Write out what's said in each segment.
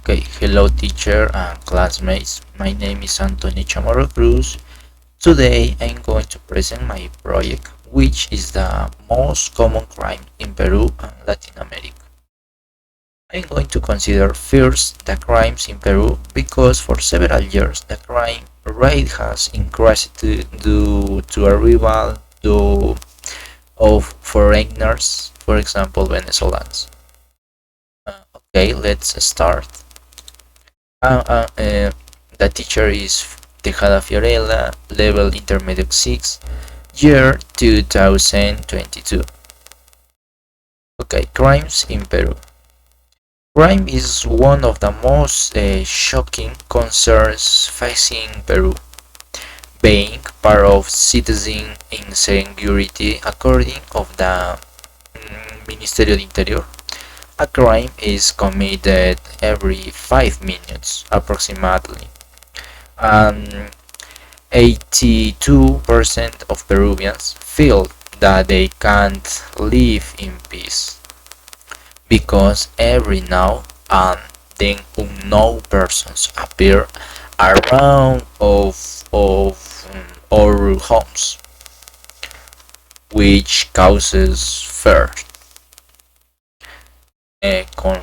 Okay, hello teacher and classmates. My name is Chamorro Cruz. Today I'm going to present my project, which is the most common crime in Peru and Latin America. I'm going to consider first the crimes in Peru because for several years the crime rate has increased due to arrival of foreigners, for example Venezuelans. Okay, let's start. Uh, uh, uh, the teacher is Tejada Fiorella, level intermediate 6, year 2022. Okay, crimes in Peru. Crime is one of the most shocking concerns facing Peru, being part of citizen insecurity according of the Ministerio de Interior. A crime is committed every 5 minutes approximately, and 82% of Peruvians feel that they can't live in peace because every now and then unknown persons appear around our homes, which causes fear.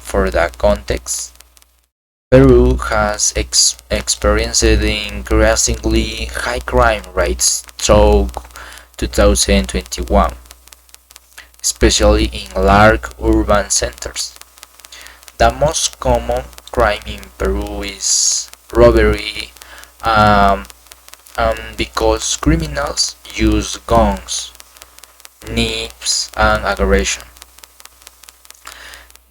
For the context, Peru has experienced increasingly high crime rates through 2021, especially in large urban centers. The most common crime in Peru is robbery, um, because criminals use guns, knives, and aggression.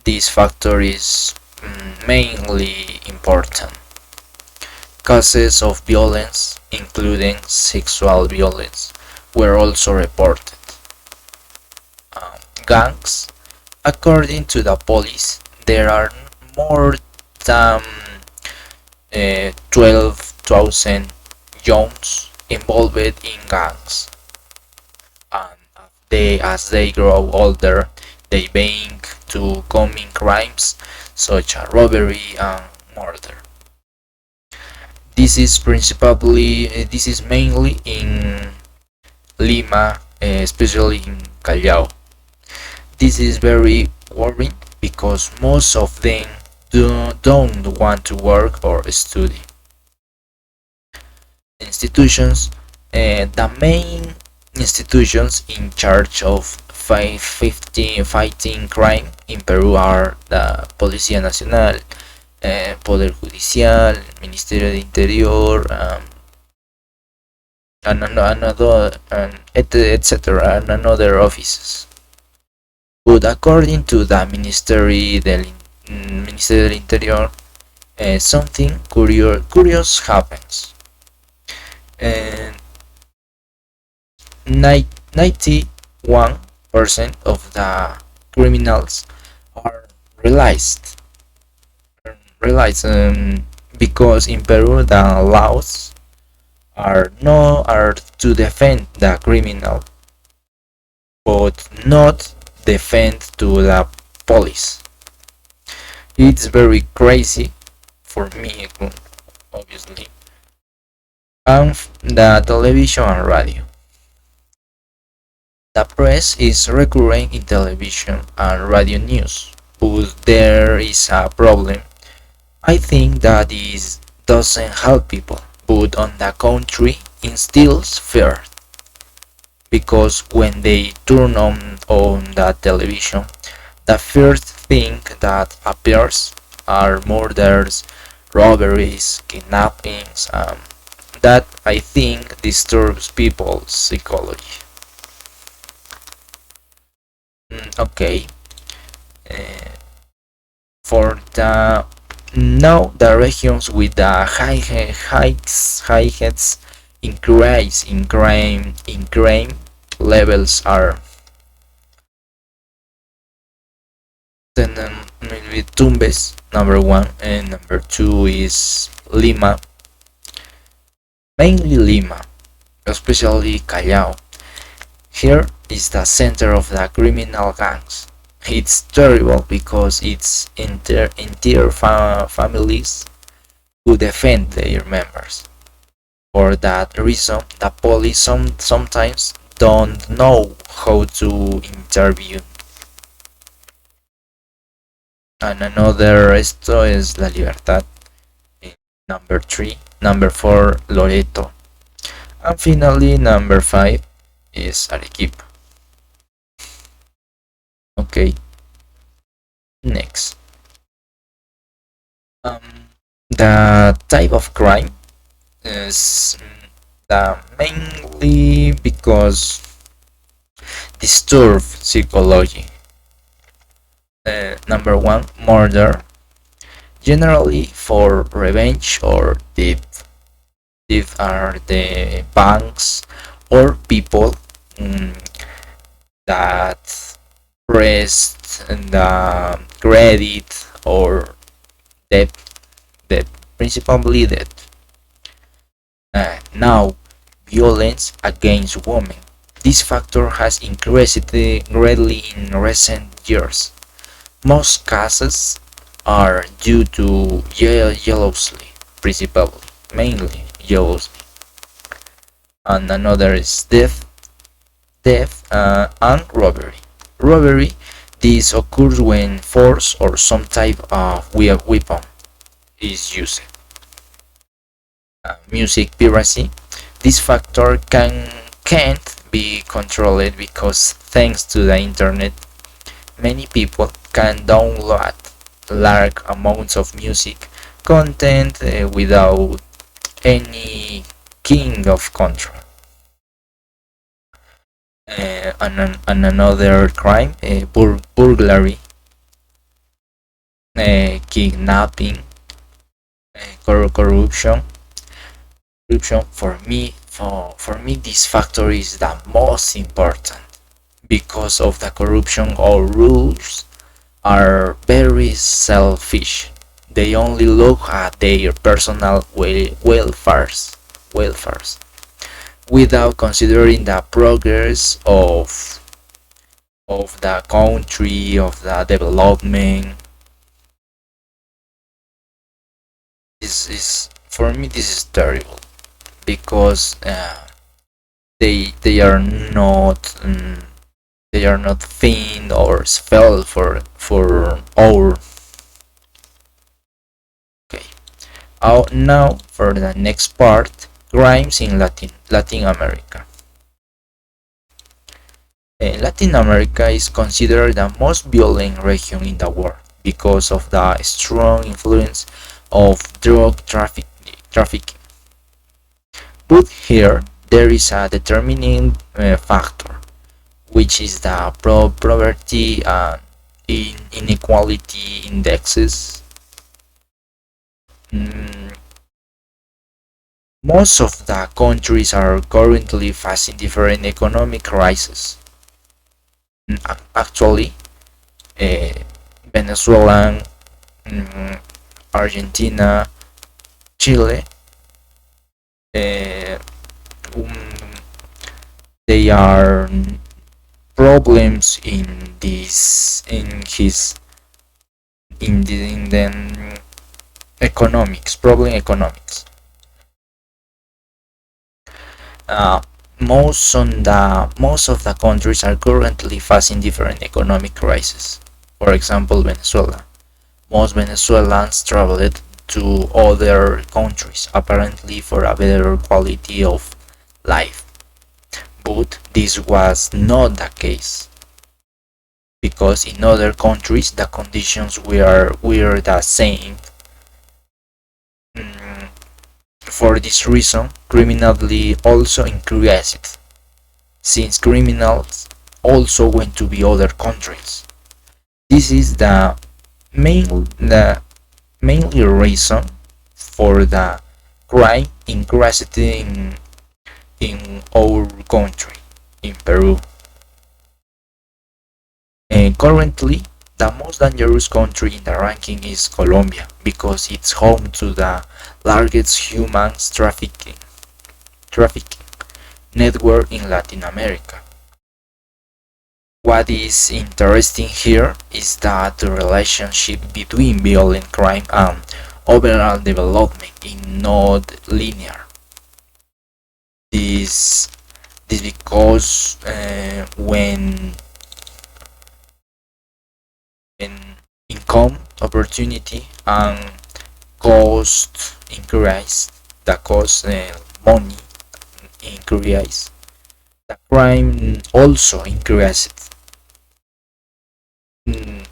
This factor is mainly important. Cases of violence, including sexual violence, were also reported. Gangs. According to the police, there are more than 12,000 youths involved in gangs, and as they grow older, they begin to commit crimes such as robbery and murder. This is mainly in Lima, especially in Callao. This is very worrying because most of them don't want to work or study. Institutions, the main institutions in charge of fighting crime in Peru are the Policía Nacional, Poder Judicial, Ministerio de Interior, and another, etc., and another offices. But according to the Ministerio del Interior, something curious happens. And 91% of the criminals are realized because in Peru the laws are to defend the criminal, but not defend to the police. It's very crazy for me, obviously. And the television and radio. The press is recurring in television and radio news, but there is a problem. I think that this doesn't help people, but on the contrary instills fear. Because when they turn on the television, the first thing that appears are murders, robberies, kidnappings, that I think disturbs people's psychology. Okay, uh, for the now the regions with the highest increase in crime levels are then maybe Tumbes number one, and number two is Lima, mainly Lima, especially Callao. Here is the center of the criminal gangs. It's terrible because it's entire families who defend their members. For that reason, the police sometimes don't know how to interview. And another esto is La Libertad. Number 3. Number 4, Loreto. And finally, number 5 is Arequipa. Okay, next. The type of crime is mainly because disturb psychology. Number 1, murder, generally for revenge or theft. Theft are the banks or people that pressed the credit or debt, debt, principally debt. Now, violence against women. This factor has increased greatly in recent years. Most cases are due to jealousy, principally, mainly jealousy. And another is theft and robbery. Robbery, this occurs when force or some type of weapon is used. Music piracy, this factor can't be controlled because thanks to the internet, many people can download large amounts of music content without any king of control. And another crime, burglary, kidnapping, corruption. For me this factor is the most important because of the corruption. All rules are very selfish. They only look at their personal welfares without considering the progress of the country, of the development. This is, for me, this is terrible because they are not thin or spelled for our. Okay. Now for the next part, crimes in Latin America. Latin America is considered the most violent region in the world because of the strong influence of drug trafficking. But here there is a determining factor, which is the poverty and inequality indexes. Most of the countries are currently facing different economic crises. Actually, Venezuela, Argentina, Chile, they are problems in this in the economics problem economics. Most of the countries are currently facing different economic crises. For example, Venezuela. Most Venezuelans traveled to other countries apparently for a better quality of life. But this was not the case because in other countries the conditions were the same. For this reason, criminality also increased, since criminals also went to the other countries. This is the mainly reason for the crime increased in our country, in Peru. And currently, the most dangerous country in the ranking is Colombia because it's home to the largest human trafficking network in Latin America. What is interesting here is that the relationship between violent crime and overall development is not linear. This this because when income, opportunity, and cost increase, the cost money increase, the crime also increases. Mm,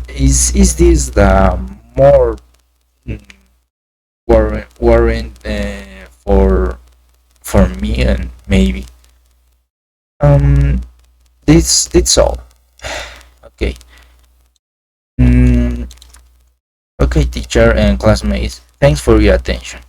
is this the more mm, warrant for me and maybe this all. Okay. Mm, okay, teacher and classmates, thanks for your attention.